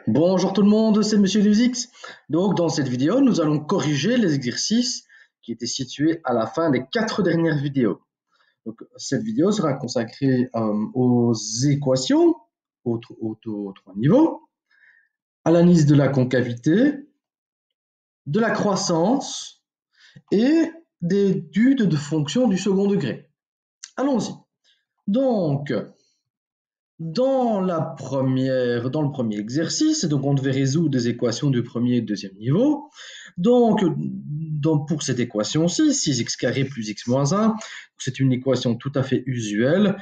Bonjour tout le monde, c'est Monsieur Luzix. Donc dans cette vidéo, nous allons corriger les exercices qui étaient situés à la fin des 4 dernières vidéos. Donc cette vidéo sera consacrée aux équations aux 3 niveaux, à l'analyse de la concavité, de la croissance et des études de fonctions du second degré. Allons-y. Donc, dans le premier exercice, donc on devait résoudre des équations du premier et deuxième niveau. Donc, pour cette équation-ci, 6x carré plus x moins 1, c'est une équation tout à fait usuelle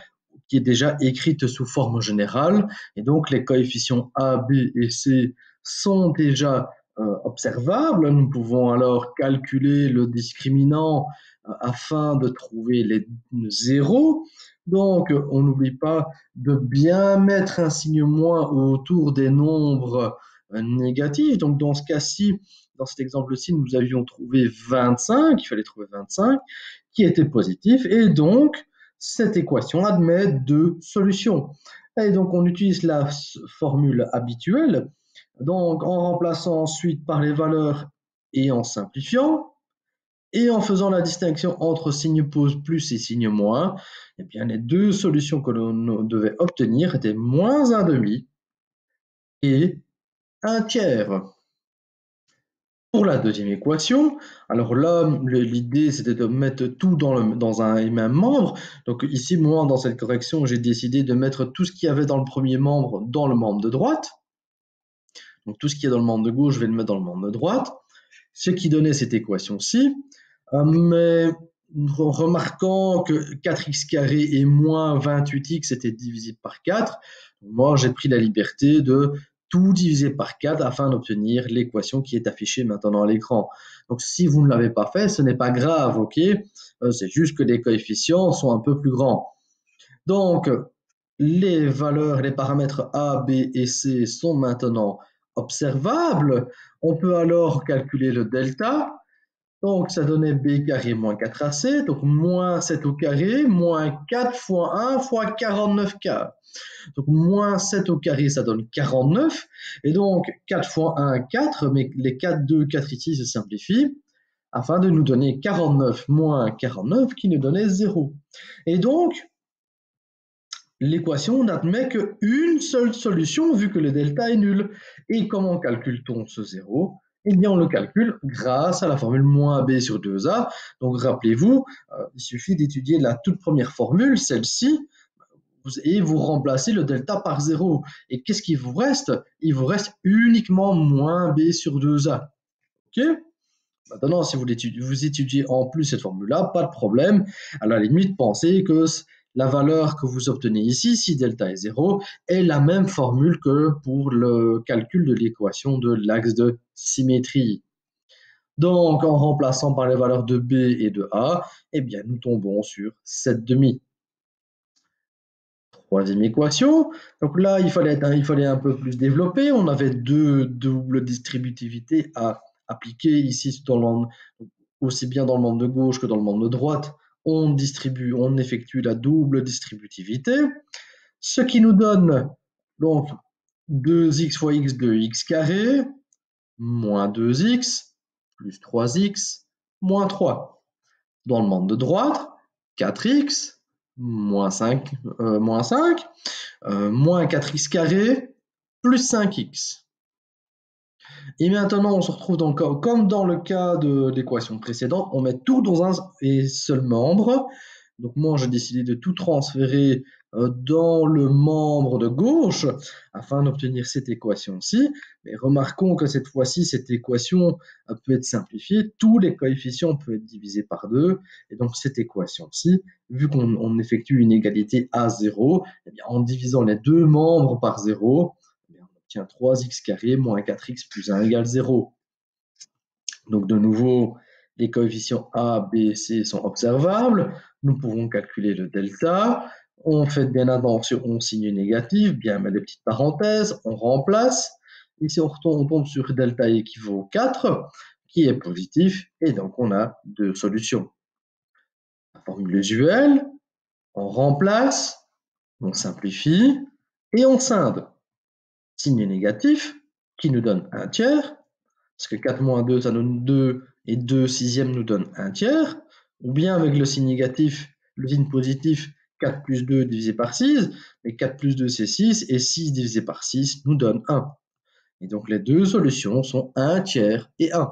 qui est déjà écrite sous forme générale. Et donc, les coefficients a, b et c sont déjà observables. Nous pouvons alors calculer le discriminant afin de trouver les zéros. Donc, on n'oublie pas de bien mettre un signe moins autour des nombres négatifs. Donc, dans ce cas-ci, dans cet exemple-ci, nous avions trouvé 25, il fallait trouver 25, qui était positif. Et donc, cette équation admet deux solutions. Et donc, on utilise la formule habituelle. Donc, en remplaçant ensuite par les valeurs et en simplifiant, et en faisant la distinction entre signe plus et signe moins, eh bien, les deux solutions que l'on devait obtenir étaient moins un demi et un tiers. Pour la deuxième équation, alors là, l'idée c'était de mettre tout dans un et même membre. Donc ici, moi, dans cette correction, j'ai décidé de mettre tout ce qu'il y avait dans le premier membre dans le membre de droite. Donc tout ce qui est dans le membre de gauche, je vais le mettre dans le membre de droite. Ce qui donnait cette équation-ci. Mais remarquant que 4x carré et moins 28x était divisible par 4, moi j'ai pris la liberté de tout diviser par 4 afin d'obtenir l'équation qui est affichée maintenant à l'écran. Donc si vous ne l'avez pas fait, ce n'est pas grave, ok? C'est juste que les coefficients sont un peu plus grands. Donc les valeurs, les paramètres A, B et C sont maintenant observables. On peut alors calculer le delta. Donc, ça donnait b carré moins 4ac, donc moins 7 au carré, moins 4 fois 1 fois 49 quarts. Donc, moins 7 au carré, ça donne 49. Et donc, 4 fois 1, 4, mais les 4, 2, 4 ici se simplifient, afin de nous donner 49 moins 49, qui nous donnait 0. Et donc, l'équation n'admet qu'une seule solution, vu que le delta est nul. Et comment calcule-t-on ce 0? Eh bien, on le calcule grâce à la formule moins b sur 2a. Donc, rappelez-vous, il suffit d'étudier la toute première formule, celle-ci, et vous remplacez le delta par 0. Et qu'est-ce qu'il vous reste? Il vous reste uniquement moins b sur 2a. OK? Maintenant, si vous étudiez en plus cette formule-là, pas de problème. À la limite, pensez que la valeur que vous obtenez ici, si delta est 0, est la même formule que pour le calcul de l'équation de l'axe de symétrie. Donc, en remplaçant par les valeurs de B et de A, eh bien, nous tombons sur 7,5. Troisième équation. Donc là, il fallait un peu plus développer. On avait deux doubles distributivités à appliquer ici, aussi bien dans le membre de gauche que dans le membre de droite. On effectue la double distributivité, ce qui nous donne donc 2x fois x de x carré, moins 2x, plus 3x, moins 3. Dans le membre de droite, 4x, moins 5, moins 4x carré, plus 5x. Et maintenant, on se retrouve comme dans le cas de l'équation précédente, on met tout dans un et seul membre. Donc moi, j'ai décidé de tout transférer dans le membre de gauche afin d'obtenir cette équation-ci. Mais remarquons que cette fois-ci, cette équation peut être simplifiée. Tous les coefficients peuvent être divisés par 2. Et donc cette équation-ci, vu qu'on effectue une égalité à 0, eh bien, en divisant les deux membres par 0, on obtient 3x carré moins 4x plus 1 égale 0. Donc de nouveau, les coefficients A, B, C sont observables. Nous pouvons calculer le delta. On fait bien attention, on signe négatif, bien mettre des petites parenthèses, on remplace. Ici, on tombe sur delta équivaut 4, qui est positif, et donc on a deux solutions. La formule usuelle, on remplace, on simplifie, et on scinde. Signe négatif, qui nous donne 1 tiers, parce que 4 moins 2, ça donne 2, et 2 sixièmes nous donne 1 tiers, ou bien avec le signe négatif, le signe positif, 4 plus 2 divisé par 6, et 4 plus 2 c'est 6, et 6 divisé par 6 nous donne 1. Et donc les deux solutions sont 1 tiers et 1.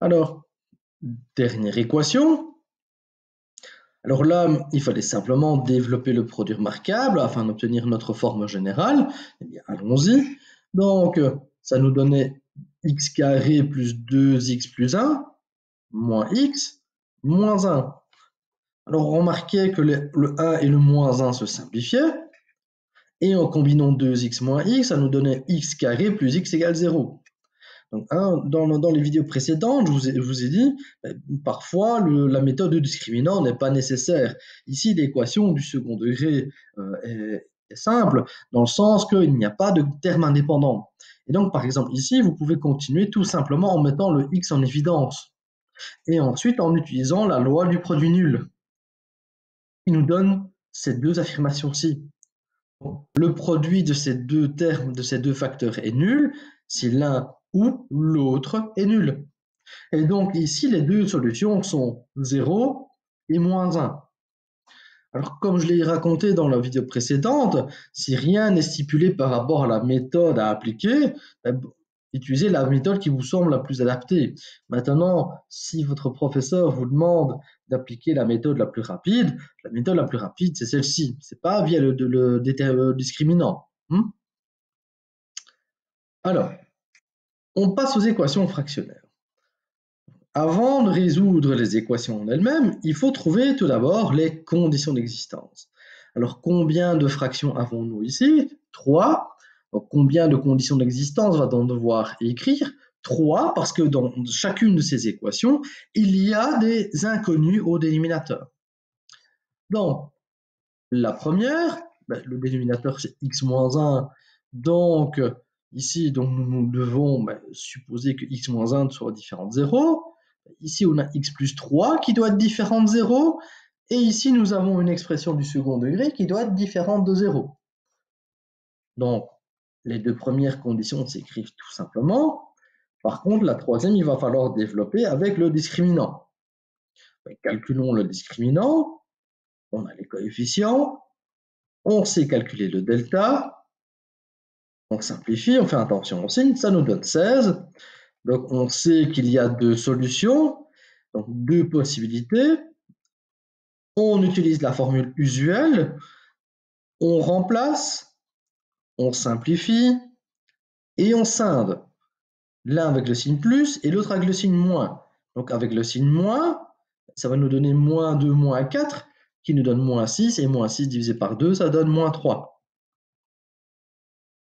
Alors, dernière équation. Alors là, il fallait simplement développer le produit remarquable afin d'obtenir notre forme générale. Eh bien, allons-y. Donc, ça nous donnait x carré plus 2x plus 1 moins x moins 1. Alors, remarquez que le 1 et le moins 1 se simplifiaient. Et en combinant 2x moins x, ça nous donnait x carré plus x égale 0. Donc, dans les vidéos précédentes, je vous ai dit, parfois la méthode de discriminant n'est pas nécessaire. Ici, l'équation du second degré est simple, dans le sens qu'il n'y a pas de terme indépendant. Et donc, par exemple, ici, vous pouvez continuer tout simplement en mettant le x en évidence. Et ensuite, en utilisant la loi du produit nul, qui nous donne ces deux affirmations-ci. Le produit de ces deux termes, de ces deux facteurs est nul si l'un ou l'autre est nul. Et donc ici, les deux solutions sont 0 et moins 1. Alors comme je l'ai raconté dans la vidéo précédente, si rien n'est stipulé par rapport à la méthode à appliquer, utilisez la méthode qui vous semble la plus adaptée. Maintenant, si votre professeur vous demande d'appliquer la méthode la plus rapide, c'est celle-ci. C'est pas via le discriminant. Alors, on passe aux équations fractionnaires. Avant de résoudre les équations en elles-mêmes, il faut trouver tout d'abord les conditions d'existence. Alors, combien de fractions avons-nous ici? 3. Donc, combien de conditions d'existence va-t-on devoir écrire? 3, parce que dans chacune de ces équations, il y a des inconnus au dénominateur. Donc, la première, le dénominateur c'est x moins 1, donc ici nous devons supposer que x moins 1 soit différent de 0. Ici on a x plus 3 qui doit être différent de 0, et ici nous avons une expression du second degré qui doit être différente de 0. Donc les deux premières conditions s'écrivent tout simplement. Par contre la troisième il va falloir développer avec le discriminant. Calculons le discriminant, on a les coefficients. On sait calculer le delta, on simplifie, on fait attention au signe, ça nous donne 16. Donc on sait qu'il y a deux solutions, donc deux possibilités. On utilise la formule usuelle, on remplace, on simplifie et on scinde. L'un avec le signe plus et l'autre avec le signe moins. Donc avec le signe moins, ça va nous donner moins 2, moins 4, qui nous donne moins 6, et moins 6 divisé par 2, ça donne moins 3.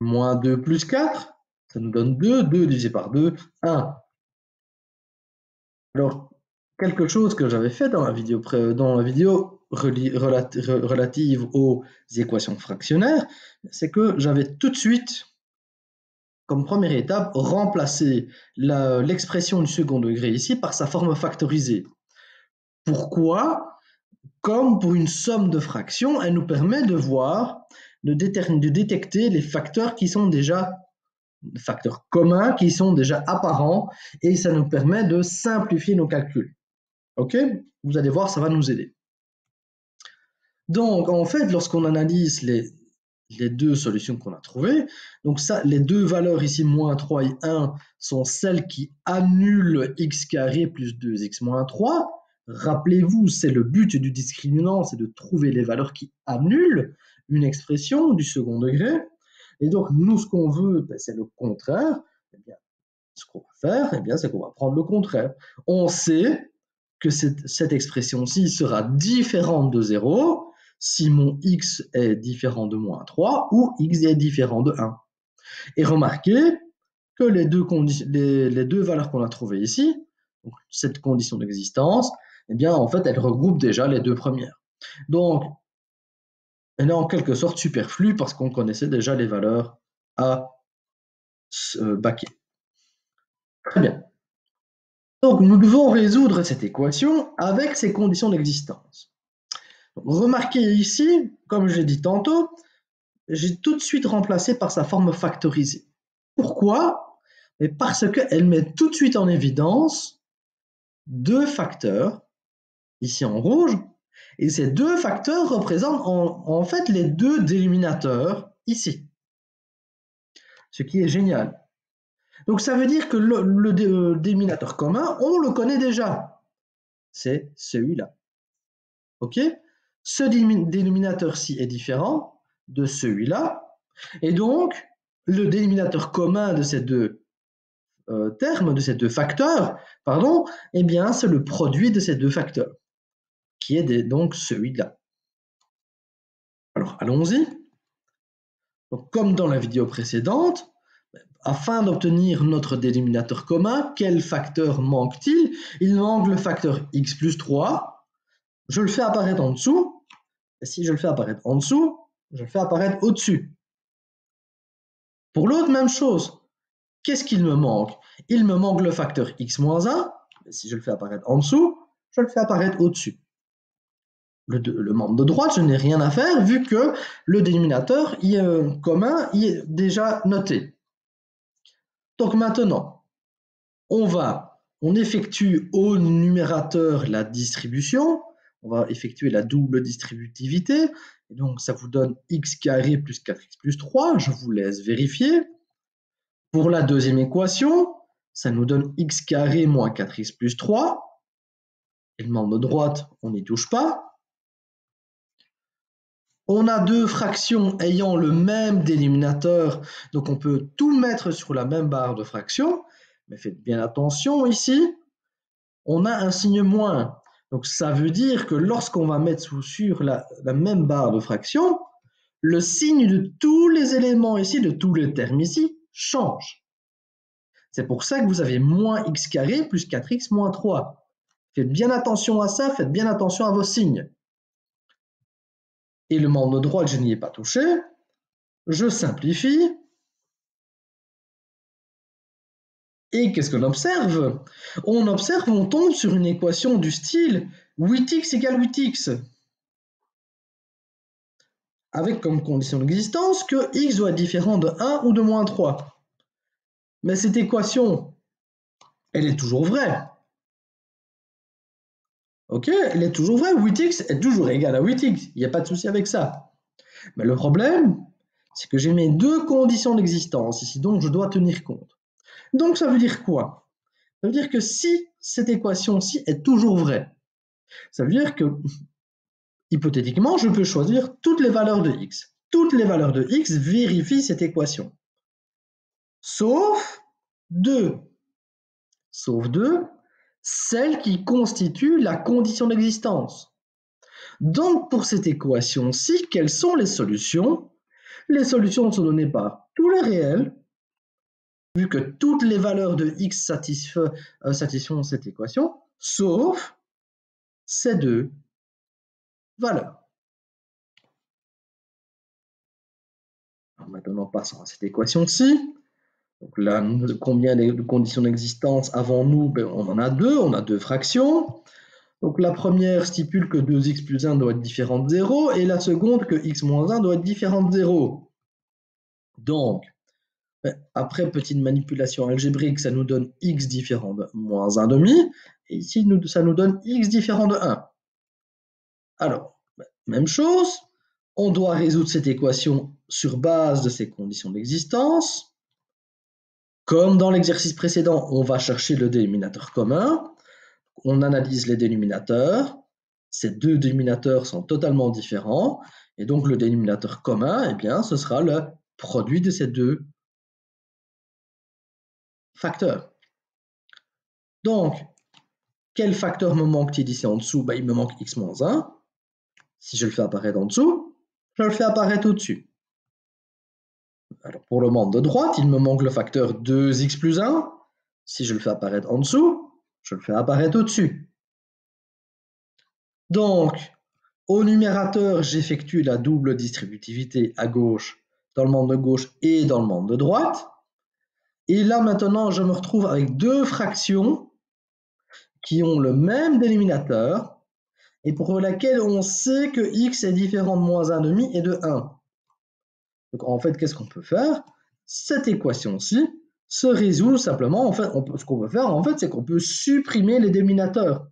Moins 2 plus 4, ça nous donne 2. 2 divisé par 2, 1. Alors, quelque chose que j'avais fait dans la vidéo relative aux équations fractionnaires, c'est que j'avais tout de suite, comme première étape, remplacé l'expression du second degré ici par sa forme factorisée. Pourquoi? Comme pour une somme de fractions, elle nous permet de voir, de détecter les facteurs qui sont déjà facteurs communs, qui sont déjà apparents, et ça nous permet de simplifier nos calculs. Ok? Vous allez voir, ça va nous aider. Donc, en fait, lorsqu'on analyse les deux solutions qu'on a trouvées, donc ça, les deux valeurs ici, moins 3 et 1, sont celles qui annulent x carré plus 2x moins 3. Rappelez-vous, c'est le but du discriminant, c'est de trouver les valeurs qui annulent une expression du second degré. Et donc, nous, ce qu'on veut, c'est le contraire. Eh bien, ce qu'on va faire, eh bien, c'est qu'on va prendre le contraire. On sait que cette expression-ci sera différente de 0 si mon x est différent de moins 3 ou x est différent de 1. Et remarquez que les deux valeurs qu'on a trouvées ici, donc cette condition d'existence, eh bien, en fait, elles regroupent déjà les deux premières. Donc, elle est en quelque sorte superflue parce qu'on connaissait déjà les valeurs à baquer. Très bien. Donc, nous devons résoudre cette équation avec ces conditions d'existence. Remarquez ici, comme je l'ai dit tantôt, j'ai tout de suite remplacé par sa forme factorisée. Pourquoi? Mais parce qu'elle met tout de suite en évidence deux facteurs, ici en rouge, et ces deux facteurs représentent en fait les deux dénominateurs ici, ce qui est génial. Donc ça veut dire que le dénominateur commun, on le connaît déjà, c'est celui-là. Ok? Ce dénominateur-ci est différent de celui-là, et donc le dénominateur commun de ces deux termes, de ces deux facteurs, pardon, eh bien c'est le produit de ces deux facteurs, qui est donc celui-là. Alors allons-y. Donc, comme dans la vidéo précédente, afin d'obtenir notre dénominateur commun, quel facteur manque-t-il? Il manque le facteur x plus 3. Je le fais apparaître en dessous. Et si je le fais apparaître en dessous, je le fais apparaître au-dessus. Pour l'autre, même chose. Qu'est-ce qu'il me manque? Il me manque le facteur x moins 1. Et si je le fais apparaître en dessous, je le fais apparaître au-dessus. Le membre de droite, je n'ai rien à faire vu que le dénominateur commun y est déjà noté. Donc maintenant, on effectue au numérateur la distribution, on va effectuer la double distributivité, et donc ça vous donne x carré plus 4x plus 3, je vous laisse vérifier. Pour la deuxième équation, ça nous donne x carré moins 4x plus 3, et le membre de droite, on n'y touche pas. On a deux fractions ayant le même dénominateur, donc on peut tout mettre sur la même barre de fraction, mais faites bien attention ici, on a un signe moins. Donc ça veut dire que lorsqu'on va mettre sur la même barre de fraction, le signe de tous les éléments ici, de tous les termes ici, change. C'est pour ça que vous avez moins x carré plus 4x moins 3. Faites bien attention à ça, faites bien attention à vos signes. Et le membre de droite, je n'y ai pas touché. Je simplifie. Et qu'est-ce qu'on observe? On observe, on tombe sur une équation du style 8x égale 8x. Avec comme condition d'existence que x doit être différent de 1 ou de moins 3. Mais cette équation, elle est toujours vraie. Ok, elle est toujours vraie, 8x est toujours égal à 8x, il n'y a pas de souci avec ça. Mais le problème, c'est que j'ai mes deux conditions d'existence ici, dont je dois tenir compte. Donc ça veut dire quoi? Ça veut dire que si cette équation-ci est toujours vraie, ça veut dire que, hypothétiquement, je peux choisir toutes les valeurs de x. Toutes les valeurs de x vérifient cette équation. Sauf 2. Sauf 2, celle qui constitue la condition d'existence. Donc, pour cette équation-ci, quelles sont les solutions? Les solutions sont données par tous les réels, vu que toutes les valeurs de x satisfont cette équation, sauf ces deux valeurs. Alors maintenant, passons à cette équation-ci. Donc là, combien de conditions d'existence avons-nous? On en a deux fractions. Donc la première stipule que 2x plus 1 doit être différent de 0, et la seconde que x moins 1 doit être différent de 0. Donc, après petite manipulation algébrique, ça nous donne x différent de moins 1 demi, et ici ça nous donne x différent de 1. Alors, même chose, on doit résoudre cette équation sur base de ces conditions d'existence. Comme dans l'exercice précédent, on va chercher le dénominateur commun. On analyse les dénominateurs. Ces deux dénominateurs sont totalement différents. Et donc, le dénominateur commun, eh bien, ce sera le produit de ces deux facteurs. Donc, quel facteur me manque-t-il ici en dessous? Il me manque x moins 1. Si je le fais apparaître en dessous, je le fais apparaître au-dessus. Alors, pour le membre de droite, il me manque le facteur 2x plus 1. Si je le fais apparaître en dessous, je le fais apparaître au-dessus. Donc, au numérateur, j'effectue la double distributivité à gauche, dans le membre de gauche et dans le membre de droite. Et là, maintenant, je me retrouve avec deux fractions qui ont le même dénominateur et pour laquelle on sait que x est différent de moins 1,5 et de 1. Donc en fait, qu'est-ce qu'on peut faire? Cette équation-ci se résout simplement, en fait, ce qu'on peut faire, en fait, c'est qu'on peut supprimer les dénominateurs.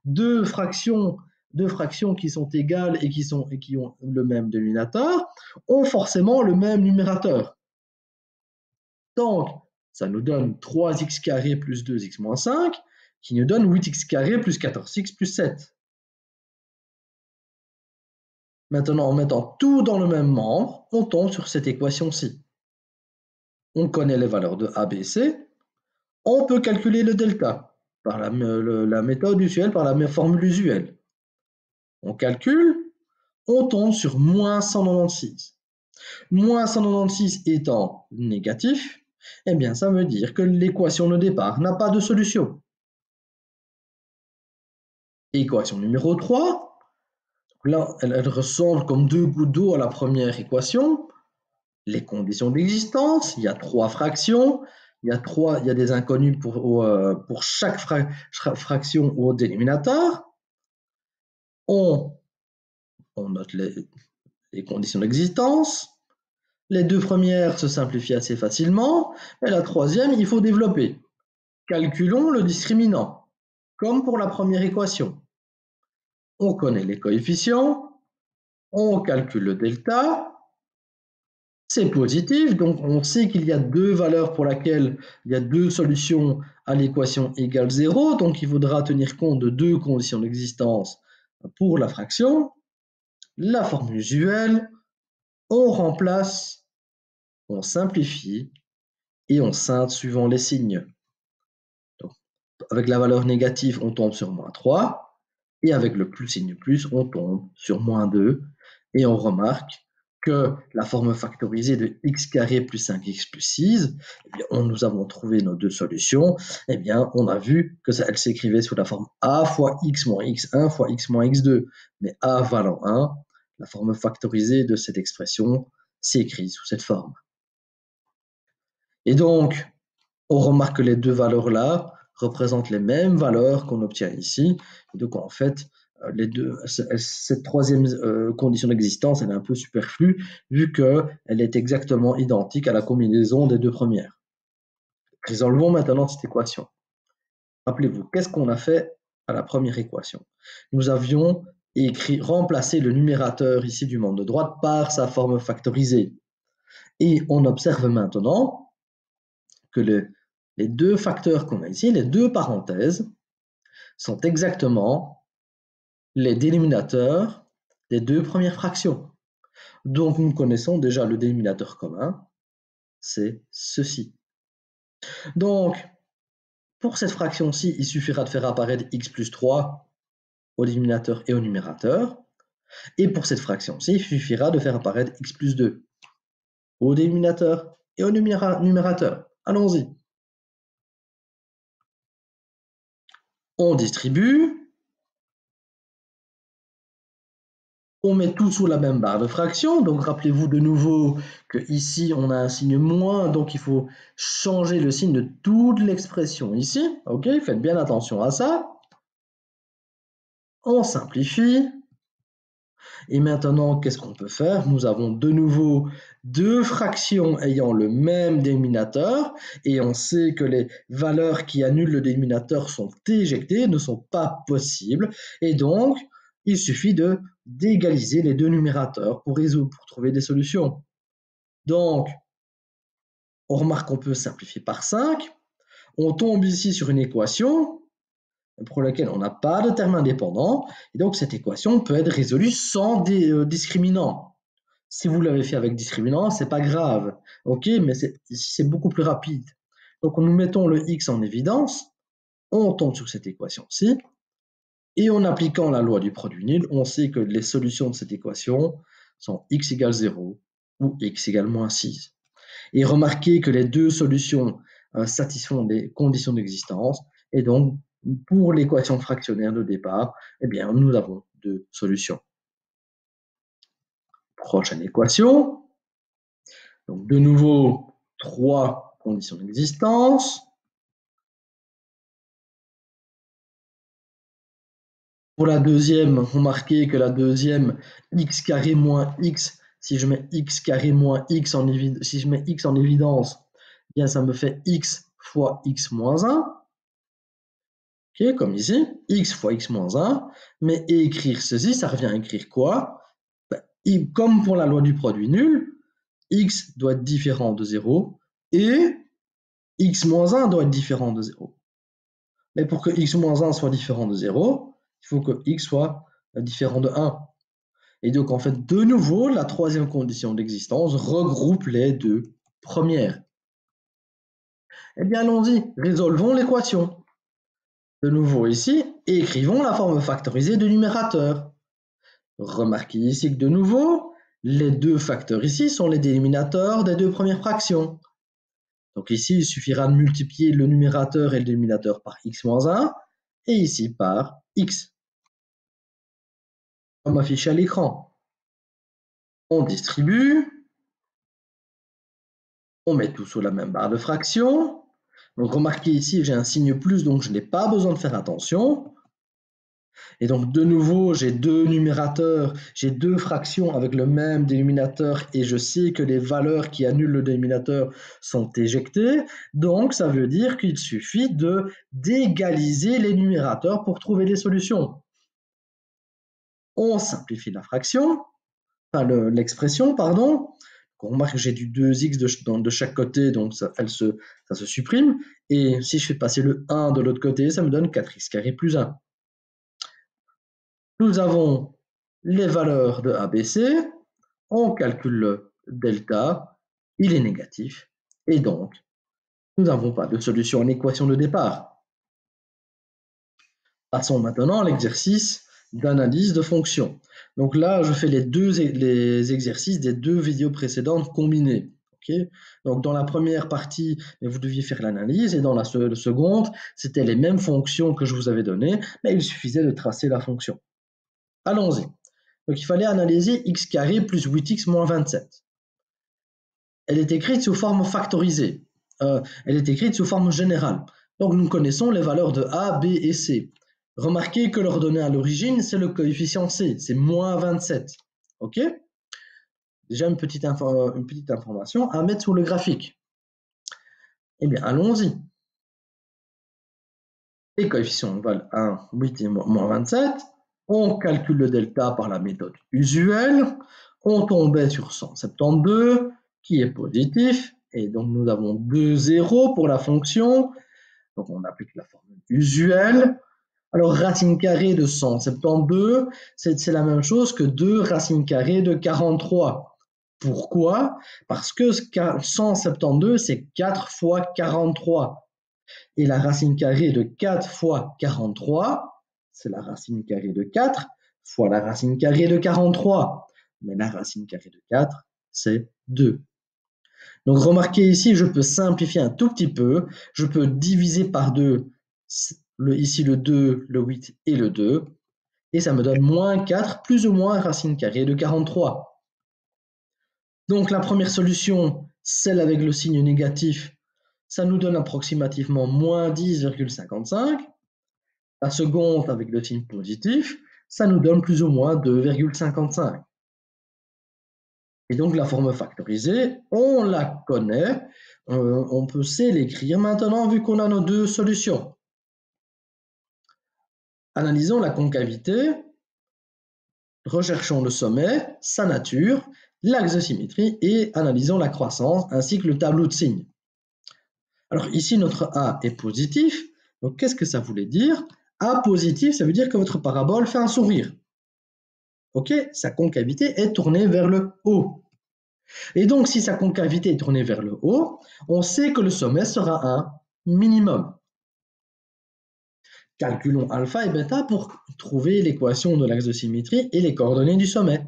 Deux fractions qui sont égales et qui ont le même dénominateur ont forcément le même numérateur. Donc, ça nous donne 3x carré plus 2x moins 5, qui nous donne 8x carré plus 14x plus 7. Maintenant, en mettant tout dans le même membre, on tombe sur cette équation-ci. On connaît les valeurs de a, b, c. On peut calculer le delta par la méthode usuelle, par la formule usuelle. On calcule, on tombe sur moins 196. Moins 196 étant négatif, eh bien ça veut dire que l'équation de départ n'a pas de solution. Équation numéro 3, là elle ressemble comme deux gouttes d'eau à la première équation. Les conditions d'existence, il y a trois fractions, il y a des inconnus pour chaque fraction au dénominateur. On note les conditions d'existence. Les deux premières se simplifient assez facilement, et la troisième, il faut développer. Calculons le discriminant, comme pour la première équation. On connaît les coefficients, on calcule le delta, c'est positif, donc on sait qu'il y a deux valeurs pour lesquelles il y a deux solutions à l'équation égale 0, donc il faudra tenir compte de deux conditions d'existence pour la fraction. La formule usuelle, on remplace, on simplifie et on scinde suivant les signes. Donc, avec la valeur négative, on tombe sur moins 3, et avec le signe plus, on tombe sur moins 2, et on remarque que la forme factorisée de x carré plus 5x plus 6, eh bien, nous avons trouvé nos deux solutions, eh bien, on a vu qu'elle s'écrivait sous la forme a fois x moins x1 fois x moins x2, mais a valant 1, la forme factorisée de cette expression s'écrit sous cette forme. Et donc, on remarque que les deux valeurs-là représentent les mêmes valeurs qu'on obtient ici. Et donc, en fait, cette troisième condition d'existence, elle est un peu superflue, vu qu'elle est exactement identique à la combinaison des deux premières. Résolvons maintenant cette équation. Rappelez-vous, qu'est-ce qu'on a fait à la première équation? Nous avions remplacé le numérateur ici du membre de droite par sa forme factorisée. Et on observe maintenant que les deux facteurs qu'on a ici, les deux parenthèses, sont exactement les dénominateurs des deux premières fractions. Donc nous connaissons déjà le dénominateur commun, c'est ceci. Donc, pour cette fraction-ci, il suffira de faire apparaître x plus 3 au dénominateur et au numérateur. Et pour cette fraction-ci, il suffira de faire apparaître x plus 2 au dénominateur et au numérateur. Allons-y. On distribue. On met tout sous la même barre de fraction. Donc rappelez-vous de nouveau que ici on a un signe moins, donc il faut changer le signe de toute l'expression ici. Ok, faites bien attention à ça. On simplifie. Et maintenant, qu'est-ce qu'on peut faire? Nous avons de nouveau deux fractions ayant le même dénominateur, et on sait que les valeurs qui annulent le dénominateur sont éjectées, ne sont pas possibles, et donc il suffit d'égaliser les deux numérateurs pour trouver des solutions. Donc, on remarque qu'on peut simplifier par 5, on tombe ici sur une équation pour laquelle on n'a pas de terme indépendant, et donc cette équation peut être résolue sans discriminant. Si vous l'avez fait avec discriminant, c'est pas grave, ok, mais ici c'est beaucoup plus rapide. Donc nous mettons le x en évidence, on tombe sur cette équation-ci, et en appliquant la loi du produit nul, on sait que les solutions de cette équation sont x égale 0 ou x égale moins 6. Et remarquez que les deux solutions satisfont les conditions d'existence, et donc pour l'équation fractionnaire de départ, eh bien, nous avons deux solutions. Prochaine équation. Donc, de nouveau, trois conditions d'existence. Pour la deuxième, remarquez que la deuxième, x carré moins x, Si je mets x carré moins x si je mets x en évidence, eh bien ça me fait x fois x moins 1. Okay, comme ici, x fois x moins 1. Mais écrire ceci, ça revient à écrire quoi? Ben, comme pour la loi du produit nul, x doit être différent de 0 et x moins 1 doit être différent de 0. Mais pour que x moins 1 soit différent de 0, il faut que x soit différent de 1. Et donc, en fait, de nouveau, la troisième condition d'existence regroupe les deux premières. Eh bien, allons-y, résolvons l'équation. De nouveau ici, et écrivons la forme factorisée du numérateur. Remarquez ici que de nouveau, les deux facteurs ici sont les dénominateurs des deux premières fractions. Donc ici, il suffira de multiplier le numérateur et le dénominateur par x moins 1, et ici par x. Comme affiché à l'écran. On distribue, on met tout sous la même barre de fraction. Donc remarquez ici, j'ai un signe plus, donc je n'ai pas besoin de faire attention. Et donc de nouveau, j'ai deux numérateurs, j'ai deux fractions avec le même dénominateur et je sais que les valeurs qui annulent le dénominateur sont éjectées. Donc ça veut dire qu'il suffit d'égaliser les numérateurs pour trouver les solutions. On simplifie la fraction, enfin l'expression, pardon. On remarque que j'ai du 2x de chaque côté, donc ça se supprime. Et si je fais passer le 1 de l'autre côté, ça me donne 4x carré plus 1. Nous avons les valeurs de ABC, on calcule le delta, il est négatif, et donc nous n'avons pas de solution à l'équation de départ. Passons maintenant à l'exercice d'analyse de fonctions. Donc là, je fais les exercices des deux vidéos précédentes combinés. Okay, donc dans la première partie, vous deviez faire l'analyse, et dans la seconde, c'était les mêmes fonctions que je vous avais données, mais il suffisait de tracer la fonction. Allons-y. Donc il fallait analyser x carré plus 8x moins 27. Elle est écrite sous forme factorisée. Elle est écrite sous forme générale. Donc nous connaissons les valeurs de a, b et c. Remarquez que l'ordonnée à l'origine, c'est le coefficient c, c'est moins 27. OK? Déjà une petite information à mettre sur le graphique. Eh bien, allons-y. Les coefficients valent 1, 8 et moins 27. On calcule le delta par la méthode usuelle. On tombait sur 172, qui est positif. Et donc, nous avons 2 zéros pour la fonction. Donc, on applique la formule usuelle. Alors, racine carrée de 172, c'est la même chose que 2 racines carrées de 43. Pourquoi? Parce que 172, c'est 4 fois 43. Et la racine carrée de 4 fois 43, c'est la racine carrée de 4 fois la racine carrée de 43. Mais la racine carrée de 4, c'est 2. Donc remarquez ici, je peux simplifier un tout petit peu. Je peux diviser par 2, ici le 2, le 8 et le 2. Et ça me donne moins 4 plus ou moins racine carrée de 43. Donc la première solution, celle avec le signe négatif, ça nous donne approximativement moins 10,55. La seconde, avec le signe positif, ça nous donne plus ou moins 2,55. Et donc la forme factorisée, on la connaît, on peut l'écrire maintenant vu qu'on a nos deux solutions. Analysons la concavité, recherchons le sommet, sa nature, l'axe de symétrie et analysons la croissance ainsi que le tableau de signes. Alors ici, notre A est positif. Donc qu'est-ce que ça voulait dire? A positif, ça veut dire que votre parabole fait un sourire. Ok, sa concavité est tournée vers le haut. Et donc, si sa concavité est tournée vers le haut, on sait que le sommet sera un minimum. Calculons alpha et bêta pour trouver l'équation de l'axe de symétrie et les coordonnées du sommet.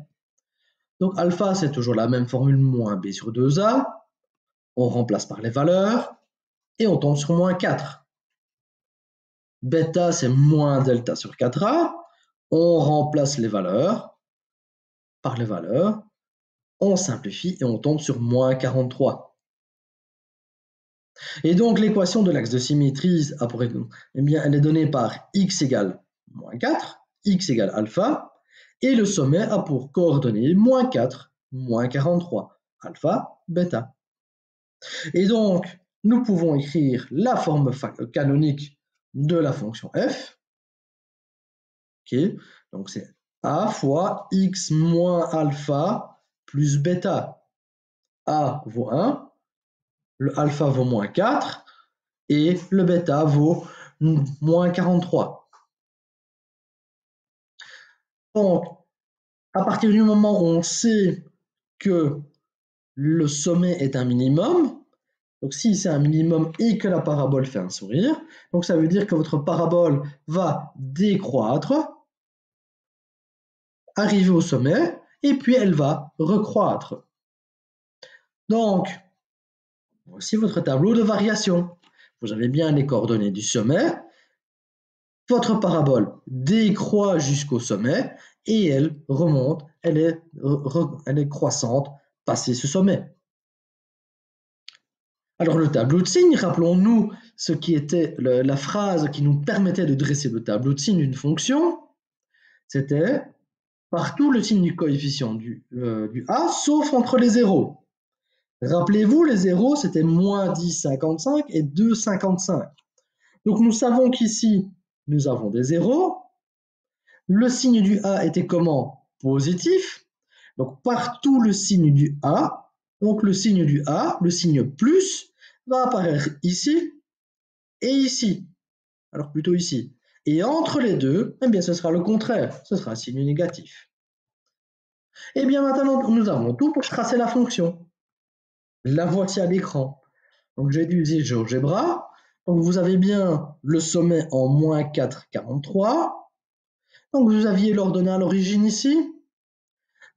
Donc alpha, c'est toujours la même formule, moins b sur 2a. On remplace par les valeurs et on tombe sur moins 4. Bêta, c'est moins delta sur 4a. On remplace les valeurs par les valeurs. On simplifie et on tombe sur moins 43. Et donc l'équation de l'axe de symétrie, eh bien, elle est donnée par x égale moins 4, x égale alpha, et le sommet a pour coordonnées moins 4 moins 43. Alpha, bêta. Et donc, nous pouvons écrire la forme canonique de la fonction f. Okay. Donc, c'est a fois x moins alpha plus bêta. A vaut 1, le alpha vaut moins 4 et le bêta vaut moins 43. Donc, à partir du moment où on sait que le sommet est un minimum, donc si c'est un minimum et que la parabole fait un sourire, donc ça veut dire que votre parabole va décroître, arriver au sommet, et puis elle va recroître. Donc, voici votre tableau de variation. Vous avez bien les coordonnées du sommet. Votre parabole décroît jusqu'au sommet et elle remonte, elle est croissante, passé ce sommet. Alors le tableau de signes, rappelons-nous ce qui était la phrase qui nous permettait de dresser le tableau de signes d'une fonction, c'était partout le signe du coefficient du A, sauf entre les zéros. Rappelez-vous, les zéros, c'était moins 10,55 et 2,55. Donc nous savons qu'ici, nous avons des zéros. Le signe du A était comment? Positif. Donc partout le signe du A, donc le signe du A, le signe plus, va apparaître ici et ici. Alors plutôt ici. Et entre les deux, eh bien ce sera le contraire, ce sera un signe négatif. Et bien maintenant, nous avons tout pour tracer la fonction. La voici à l'écran. Donc j'ai utilisé GeoGebra. Donc vous avez bien le sommet en moins 4,43. Donc vous aviez l'ordonnée à l'origine ici.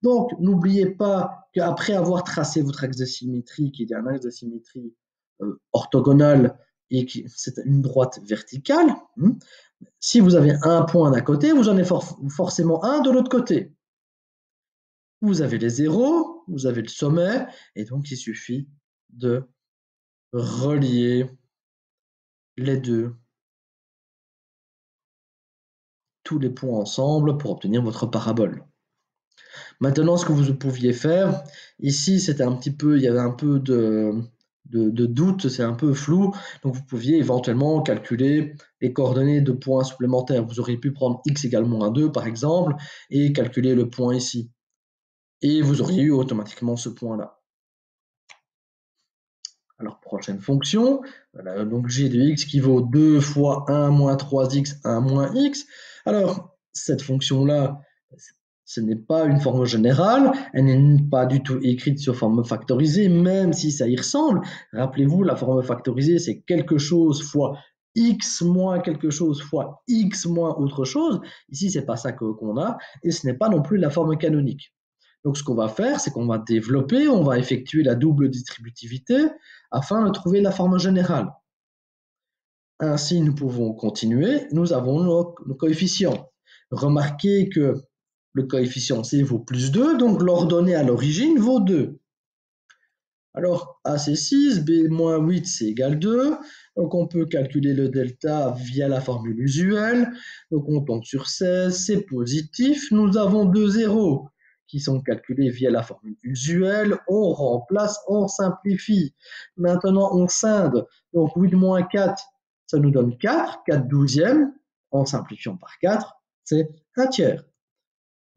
Donc n'oubliez pas qu'après avoir tracé votre axe de symétrie, qui est un axe de symétrie orthogonal et qui c'est une droite verticale, si vous avez un point d'un côté, vous en avez forcément un de l'autre côté. Vous avez les zéros, vous avez le sommet, et donc il suffit de relier les deux, tous les points ensemble pour obtenir votre parabole. Maintenant, ce que vous pouviez faire, ici, c'était un petit peu, il y avait un peu de doute, c'est un peu flou, donc vous pouviez éventuellement calculer les coordonnées de points supplémentaires. Vous auriez pu prendre x égale moins 2, par exemple, et calculer le point ici. Et vous auriez eu automatiquement ce point-là. Alors, prochaine fonction, voilà, donc g de x qui vaut 2 fois 1 moins 3x, 1 moins x. Alors, cette fonction-là, ce n'est pas une forme générale, elle n'est pas du tout écrite sur forme factorisée, même si ça y ressemble. Rappelez-vous, la forme factorisée, c'est quelque chose fois x moins quelque chose fois x moins autre chose. Ici, c'est pas ça qu'on a, et ce n'est pas non plus la forme canonique. Donc, ce qu'on va faire, c'est qu'on va développer, on va effectuer la double distributivité afin de trouver la forme générale. Ainsi, nous pouvons continuer. Nous avons nos coefficients. Remarquez que le coefficient C vaut plus 2, donc l'ordonnée à l'origine vaut 2. Alors, A c'est 6, B moins 8 c'est égal 2. Donc, on peut calculer le delta via la formule usuelle. Donc, on tombe sur 16, c'est positif. Nous avons deux zéros qui sont calculés via la formule usuelle. On remplace, on simplifie. Maintenant, on scinde. Donc, 8 moins 4, ça nous donne 4. 4 douzièmes. En simplifiant par 4, c'est un tiers.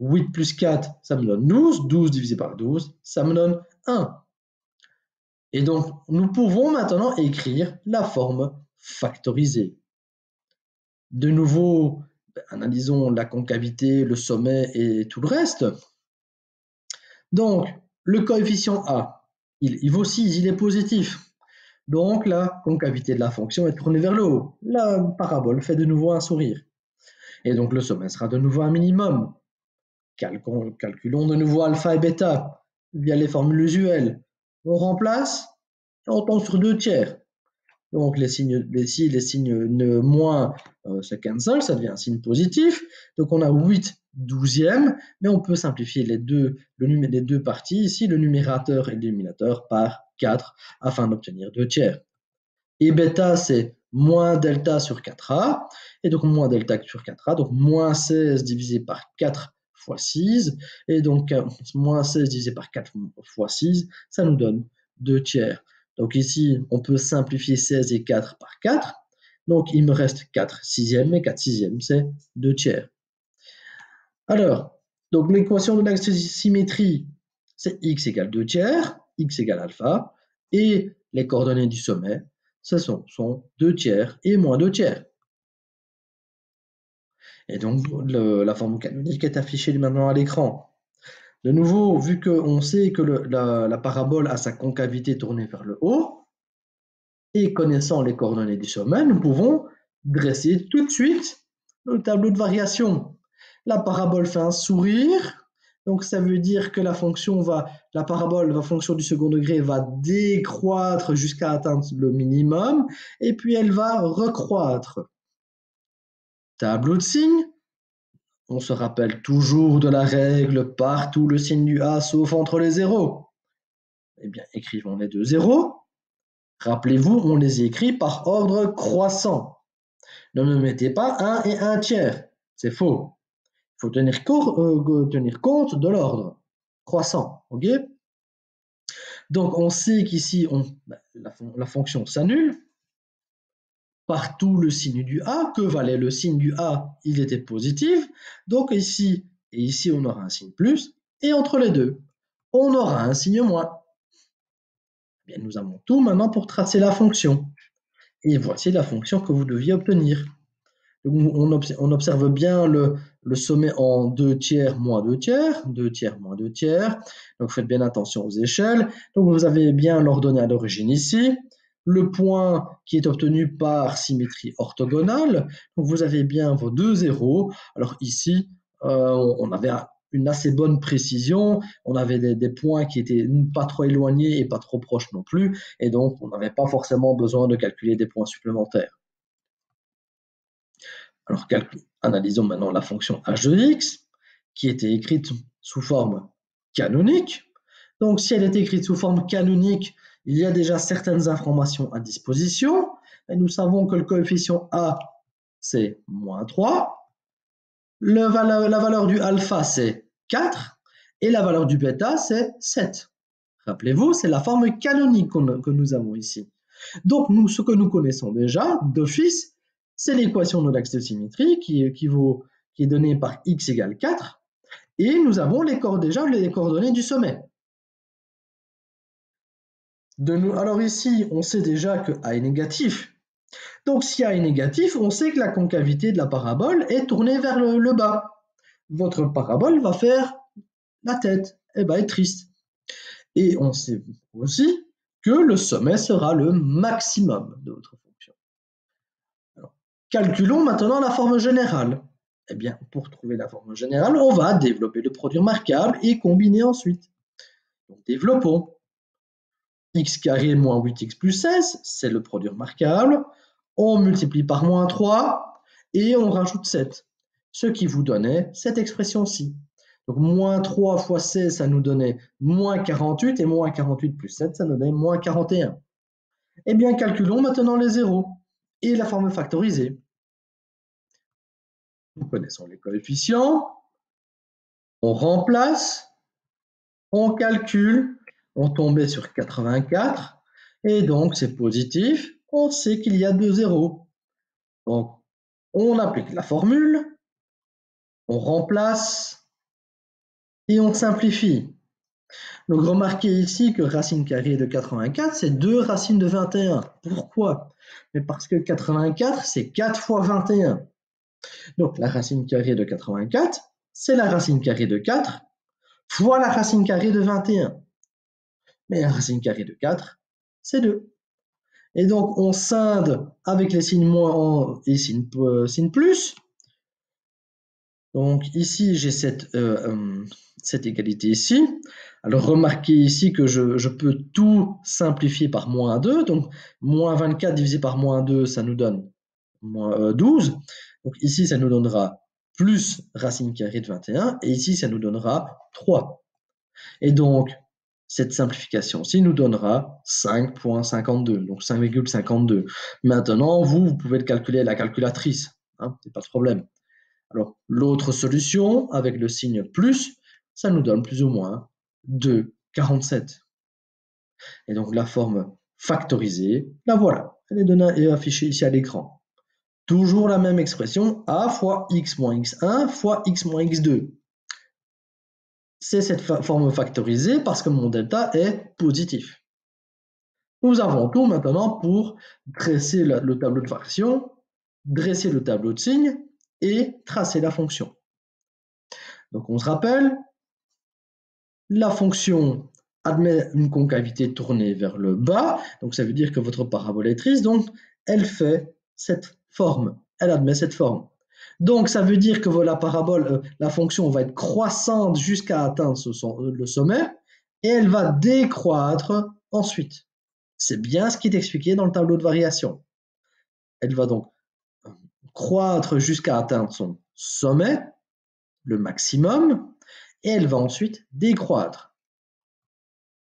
8 plus 4, ça me donne 12. 12 divisé par 12, ça me donne 1. Et donc, nous pouvons maintenant écrire la forme factorisée. De nouveau, analysons la concavité, le sommet et tout le reste. Donc, le coefficient A, il vaut 6, il est positif. Donc, la concavité de la fonction est tournée vers le haut. La parabole fait de nouveau un sourire. Et donc, le sommet sera de nouveau un minimum. Calculons de nouveau alpha et bêta via les formules usuelles. On remplace et on tombe sur 2 tiers. Donc les signes moins se cancel, ça devient un signe positif. Donc on a 8 douzièmes, mais on peut simplifier les deux parties, ici le numérateur et le dénominateur, par 4 afin d'obtenir 2 tiers. Et bêta, c'est moins delta sur 4a, et donc moins delta sur 4a, donc moins 16 divisé par 4 fois 6. Et donc, moins 16 divisé par 4 fois 6, ça nous donne 2 tiers. Donc ici, on peut simplifier 16 et 4 par 4. Donc, il me reste 4 sixièmes, et 4 sixièmes, c'est 2 tiers. Alors, donc l'équation de l'axe de symétrie, c'est x égale 2 tiers, x égale alpha, et les coordonnées du sommet, ce sont 2 tiers et moins 2 tiers. Et donc, la formule canonique est affichée maintenant à l'écran. De nouveau, vu qu'on sait que la parabole a sa concavité tournée vers le haut, et connaissant les coordonnées du sommet, nous pouvons dresser tout de suite le tableau de variation. La parabole fait un sourire, donc ça veut dire que la parabole, la fonction du second degré, va décroître jusqu'à atteindre le minimum, et puis elle va recroître. Tableau de signes. On se rappelle toujours de la règle partout le signe du A sauf entre les zéros. Eh bien, écrivons les deux zéros. Rappelez-vous, on les écrit par ordre croissant. Ne me mettez pas 1 et 1 tiers. C'est faux. Il faut tenir compte de l'ordre croissant. Okay, donc, on sait qu'ici, la fonction s'annule. Partout le signe du A, que valait le signe du A? Il était positif. Donc ici et ici, on aura un signe plus. Et entre les deux, on aura un signe moins. Eh bien, nous avons tout maintenant pour tracer la fonction. Et voici la fonction que vous deviez obtenir. Donc, on observe bien le sommet en 2 tiers moins 2 tiers, 2 tiers moins 2 tiers. Donc faites bien attention aux échelles. Donc vous avez bien l'ordonnée à l'origine ici. Le point qui est obtenu par symétrie orthogonale. Donc vous avez bien vos deux zéros. Alors ici, on avait une assez bonne précision. On avait des points qui étaient pas trop éloignés et pas trop proches non plus. Et donc, on n'avait pas forcément besoin de calculer des points supplémentaires. Alors, analysons maintenant la fonction h de x, qui était écrite sous forme canonique. Donc, si elle est écrite sous forme canonique, il y a déjà certaines informations à disposition. Et nous savons que le coefficient a, c'est moins 3. La valeur du alpha, c'est 4. Et la valeur du bêta, c'est 7. Rappelez-vous, c'est la forme canonique que nous avons ici. Donc, ce que nous connaissons déjà d'office, c'est l'équation de l'axe de symétrie qui est donnée par x égale 4. Et nous avons déjà les coordonnées du sommet. Alors ici, on sait déjà que A est négatif. Donc, si A est négatif, on sait que la concavité de la parabole est tournée vers le bas. Votre parabole va faire la tête, et va être triste. Et on sait aussi que le sommet sera le maximum de votre fonction. Alors, calculons maintenant la forme générale. Eh bien, pour trouver la forme générale, on va développer le produit remarquable et combiner ensuite. Donc, développons. X carré moins 8x plus 16, c'est le produit remarquable. On multiplie par moins 3 et on rajoute 7, ce qui vous donnait cette expression-ci. Donc, moins 3 fois 16, ça nous donnait moins 48, et moins 48 plus 7, ça nous donnait moins 41. Eh bien, calculons maintenant les zéros et la forme factorisée. Nous connaissons les coefficients, on remplace, on calcule, on tombait sur 84, et donc c'est positif, on sait qu'il y a deux zéros. Donc, on applique la formule, on remplace, et on simplifie. Donc, remarquez ici que racine carrée de 84, c'est 2 racines de 21. Pourquoi? Mais parce que 84, c'est 4 fois 21. Donc, la racine carrée de 84, c'est la racine carrée de 4 fois la racine carrée de 21. Mais la racine carrée de 4, c'est 2. Et donc, on scinde avec les signes moins et signe plus. Donc, ici, j'ai cette égalité ici. Alors, remarquez ici que je peux tout simplifier par moins 2. Donc, moins 24 divisé par moins 2, ça nous donne moins 12. Donc, ici, ça nous donnera plus racine carrée de 21. Et ici, ça nous donnera 3. Et donc, cette simplification-ci nous donnera 5,52, donc 5,52. Maintenant, vous pouvez le calculer à la calculatrice, hein, c'est pas de problème. Alors, l'autre solution, avec le signe plus, ça nous donne plus ou moins 2,47. Et donc, la forme factorisée, la voilà. Elle est affichée ici à l'écran. Toujours la même expression, a fois x moins x1 fois x moins x2. C'est cette forme factorisée parce que mon delta est positif. Nous avons tout maintenant pour dresser le tableau de variation, dresser le tableau de signes et tracer la fonction. Donc on se rappelle, la fonction admet une concavité tournée vers le bas, donc ça veut dire que votre parabole est triste, donc elle fait cette forme, elle admet cette forme. Donc ça veut dire que la parabole, la fonction va être croissante jusqu'à atteindre le sommet, et elle va décroître ensuite. C'est bien ce qui est expliqué dans le tableau de variation. Elle va donc croître jusqu'à atteindre son sommet, le maximum, et elle va ensuite décroître.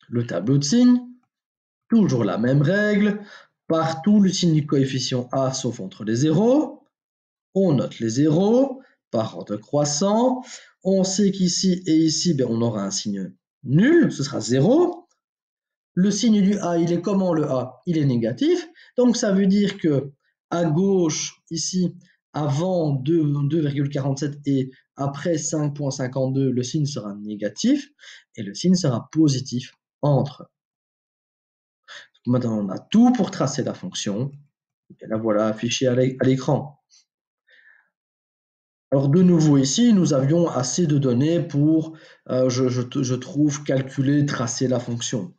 Le tableau de signes, toujours la même règle, partout le signe du coefficient A sauf entre les zéros, on note les zéros par ordre croissant, on sait qu'ici et ici, on aura un signe nul, ce sera 0. Le signe du A, il est comment le A? Il est négatif, donc ça veut dire que à gauche, ici, avant 2,47 et après 5,52, le signe sera négatif et le signe sera positif entre. Maintenant, on a tout pour tracer la fonction. Et la voilà affichée à l'écran. Alors de nouveau ici, nous avions assez de données pour, je trouve, calculer, tracer la fonction.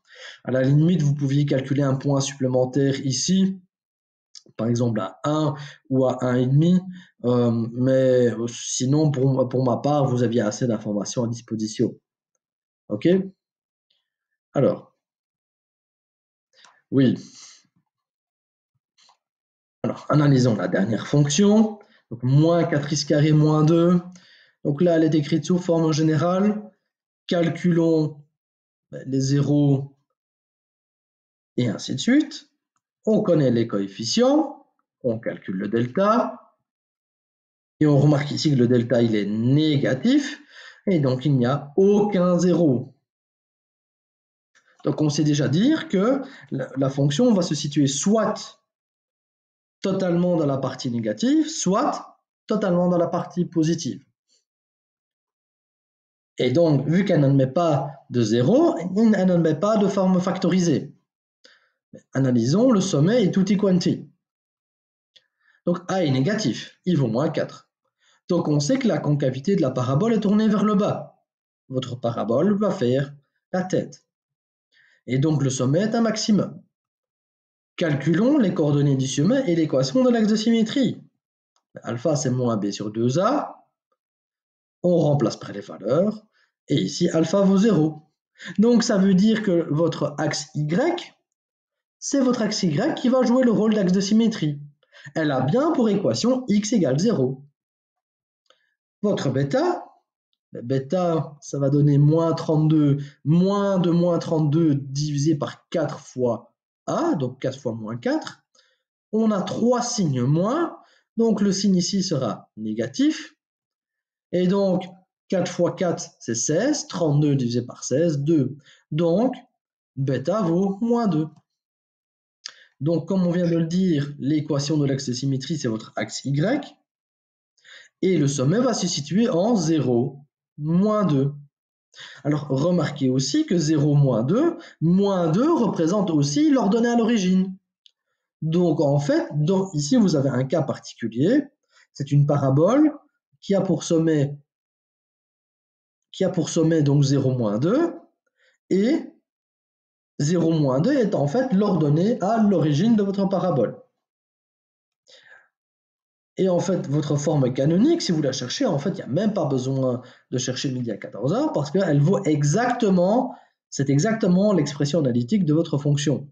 À la limite, vous pouviez calculer un point supplémentaire ici, par exemple à 1 ou à 1,5, mais sinon, pour ma part, vous aviez assez d'informations à disposition. OK? Alors, oui. Alors, analysons la dernière fonction. Donc, moins 4x carré moins 2. Donc là, elle est écrite sous forme générale. Calculons les zéros et ainsi de suite. On connaît les coefficients. On calcule le delta. Et on remarque ici que le delta, il est négatif. Et donc, il n'y a aucun zéro. Donc, on sait déjà dire que la fonction va se situer soit totalement dans la partie négative, soit totalement dans la partie positive. Et donc, vu qu'elle n'admet pas de zéro, elle n'admet pas de forme factorisée. Analysons le sommet et tutti quanti. Donc, A est négatif, il vaut moins 4. Donc, on sait que la concavité de la parabole est tournée vers le bas. Votre parabole va faire la tête. Et donc, le sommet est un maximum. Calculons les coordonnées du sommet et l'équation de l'axe de symétrie. Alpha, c'est moins B sur 2A. On remplace près les valeurs. Et ici, alpha vaut 0. Donc, ça veut dire que votre axe Y, c'est votre axe Y qui va jouer le rôle d'axe de symétrie. Elle a bien pour équation x égale 0. Votre bêta, ça va donner moins 32, moins de moins 32 divisé par 4 fois A, donc 4 fois moins 4. On a 3 signes moins, donc le signe ici sera négatif. Et donc, 4 fois 4, c'est 16, 32 divisé par 16, 2. Donc, bêta vaut moins 2. Donc, comme on vient de le dire, l'équation de l'axe de symétrie, c'est votre axe Y. Et le sommet va se situer en 0, moins 2. Alors, remarquez aussi que 0, moins 2 représente aussi l'ordonnée à l'origine. Donc, en fait, ici, vous avez un cas particulier. C'est une parabole qui a pour sommet donc 0, moins 2. Et 0, moins 2 est en fait l'ordonnée à l'origine de votre parabole. Et en fait, votre forme canonique, si vous la cherchez, en fait, il n'y a même pas besoin de chercher midi à 14h parce qu'elle vaut exactement, c'est exactement l'expression analytique de votre fonction.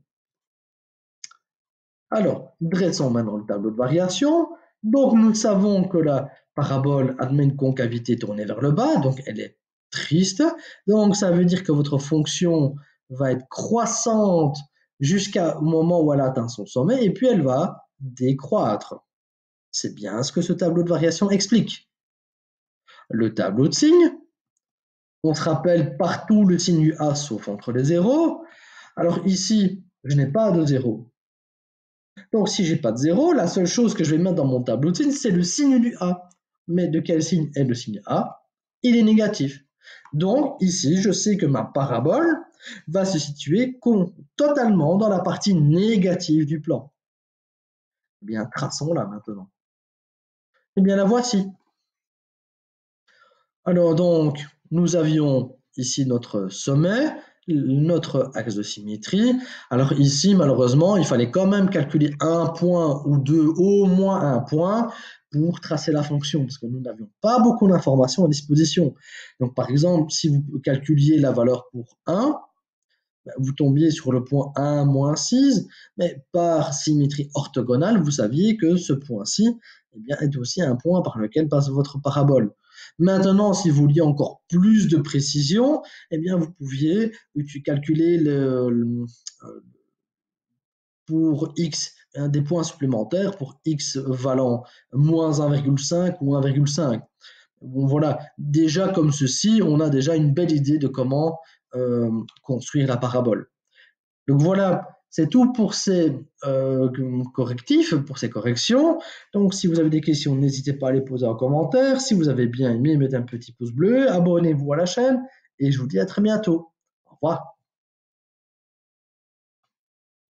Alors, dressons maintenant le tableau de variation. Donc, nous savons que la parabole admet une concavité tournée vers le bas, donc elle est triste. Donc, ça veut dire que votre fonction va être croissante jusqu'au moment où elle atteint son sommet, et puis elle va décroître. C'est bien ce que ce tableau de variation explique. le tableau de signes. On se rappelle partout le signe du A sauf entre les zéros. Alors ici, je n'ai pas de zéro. Donc si je n'ai pas de zéro, la seule chose que je vais mettre dans mon tableau de signes, c'est le signe du A. Mais de quel signe est le signe A? Il est négatif. Donc ici, je sais que ma parabole va se situer totalement dans la partie négative du plan. Eh bien, traçons-la maintenant. Eh bien, la voici. Alors donc, nous avions ici notre sommet, notre axe de symétrie. Alors ici, malheureusement, il fallait quand même calculer un point ou deux, au moins un point, pour tracer la fonction, parce que nous n'avions pas beaucoup d'informations à disposition. Donc par exemple, si vous calculiez la valeur pour 1, vous tombiez sur le point 1 moins 6, mais par symétrie orthogonale, vous saviez que ce point-ci est aussi un point par lequel passe votre parabole. Maintenant, si vous vouliez encore plus de précision, vous pouviez calculer pour x des points supplémentaires pour x valant moins 1,5 ou 1,5. Bon, voilà, déjà comme ceci, on a déjà une belle idée de comment construire la parabole. Donc voilà, c'est tout pour ces correctifs, pour ces corrections. Donc si vous avez des questions, n'hésitez pas à les poser en commentaire. Si vous avez bien aimé, mettez un petit pouce bleu, abonnez-vous à la chaîne et je vous dis à très bientôt. Au revoir.